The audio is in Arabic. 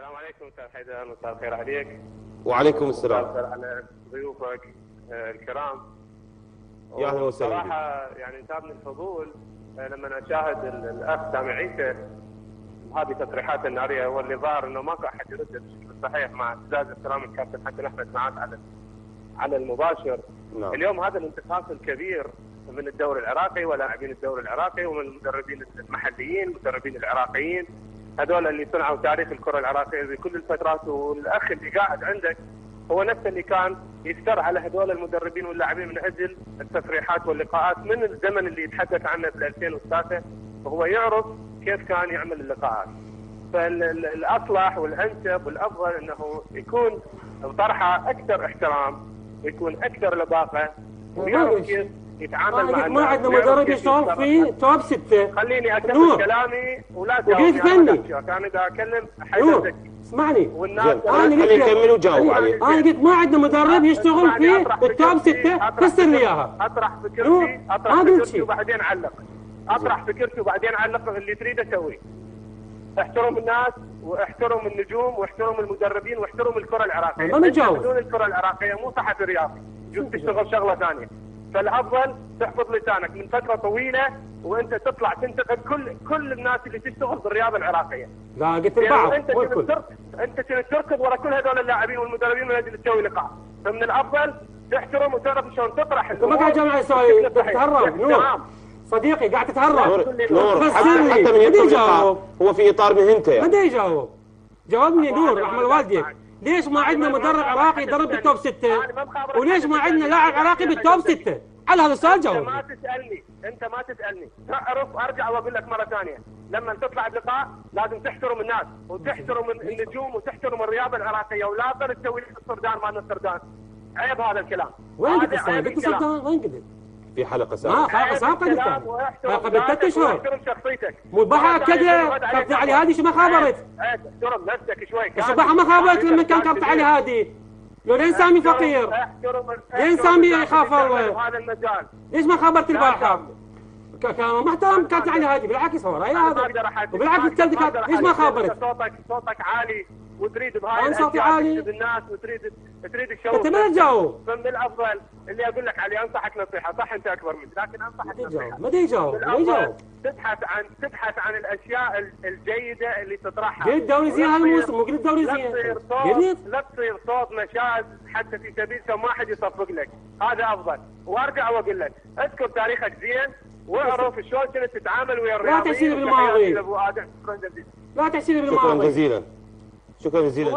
السلام عليكم استاذ حيدر، مساء الخير عليك. وعليكم السلام. مساء الخير على ضيوفك الكرام. يا اهلا وسهلا. صراحه يعني انتابني الفضول لما اشاهد الاخ سامي عيسى هذه تصريحاته الناريه، واللي ظاهر انه ماكو احد يرد بشكل صحيح، مع اعتزاز احترام الكابتن حسن احمد معاك على المباشر. نعم. اليوم هذا الانتقاص الكبير من الدوري العراقي ولاعبين الدوري العراقي ومن المدربين المحليين، المدربين العراقيين، هذول اللي صنعوا تاريخ الكره العراقيه بكل الفترات. والاخ اللي قاعد عندك هو نفسه اللي كان يفتر على هذول المدربين واللاعبين من اجل التصريحات واللقاءات من الزمن اللي يتحدث عنه بال 2003، وهو يعرف كيف كان يعمل اللقاءات. فالاصلح والانسب والافضل انه يكون طرحه اكثر احترام ويكون اكثر لباقه ويعرف كيف يتعامل مع الناس. ما عندنا مدرب يشتغل في توب 6. خليني اكمل كلامي ولا تجاوبني. انا دا اكلم حيدر. اسمعني، والناس خليه يكمل وجاوب عليه. انا قلت ما عندنا مدرب يشتغل في التوب 6. فسر لي اياها. اطرح فكرتي وبعدين علق. اطرح فكرتي وبعدين علق اللي تريده سويه. احترم الناس واحترم النجوم واحترم المدربين واحترم الكره العراقيه. ما نتجاوز. بدون الكره العراقيه مو صحفي رياضي، جوز تشتغل شغله ثانيه. فالافضل تحفظ لسانك من فتره طويله وانت تطلع تنتقد كل الناس اللي تشتغل بالرياضه العراقيه. لا قلت البعض. انت كنت تركض ورا كل هذول اللاعبين والمدربين من اجل تسوي لقاء. فمن الافضل تحترم وتعرف شلون تطرح. انت ما قاعد جامعه يسوي تتهرب. نور صديقي قاعد تتهرب. نور حتى من يجاوب هو في اطار مهنته يعني. ما يجاوب. جاوبني نور رحم والديك. ليش ما عندنا مدرب عراقي يدرب بالتوب 6؟ وليش ما عندنا لاعب عراقي بالتوب 6؟ على هذا السؤال جاوب. انت ما تسالني، تعرف ارجع واقول لك مره ثانيه، لما تطلع بلقاء لازم تحترم الناس وتحترم النجوم وتحترم الرياضه العراقيه، ولا تضل تسوي لي السردان ما السردان. عيب هذا الكلام. وين قلت السردان؟ قلت السردان وين قلت؟ في حلقه سابقه. حلقه سابقه قبل 3 اشهر. احترم شخصيتك. والبحر كذا كابتن علي هادي شو ما خابرت؟ احترم نفسك شوي. الصباحه ما خابرت لما كان كابتن علي هادي. لو لين سامي فقير. لين سامي يخاف الله. هذا المجال. ليش ما خابرت البارحه؟ كان محترم كابتن علي هادي، بالعكس هو راي هذا. وبالعكس التلفزيون ليش ما خابرت؟ صوتك عالي وتريد بهاي انا صوتي عالي الناس وتريد تشوف. انت ما تجاوب. فمن الافضل اللي اقول لك عليه انصحك نصيحه، صح انت اكبر مني لكن انصحك نصيحه. ما يجاوب. تبحث عن الاشياء الجيده اللي تطرحها. قلت دوري زين هالموسم وقلت دوري زين. لا تصير صوت نشاز حتى في سبيل كم واحد يصفق لك، هذا افضل. وارجع واقول لك اذكر تاريخك زين واعرف شلون كنت تتعامل ويا الرياضيين. لا تحسيني بالماضي. لا تحسيني بالماضي. شكرا جزيلا. شكرا جزيلا.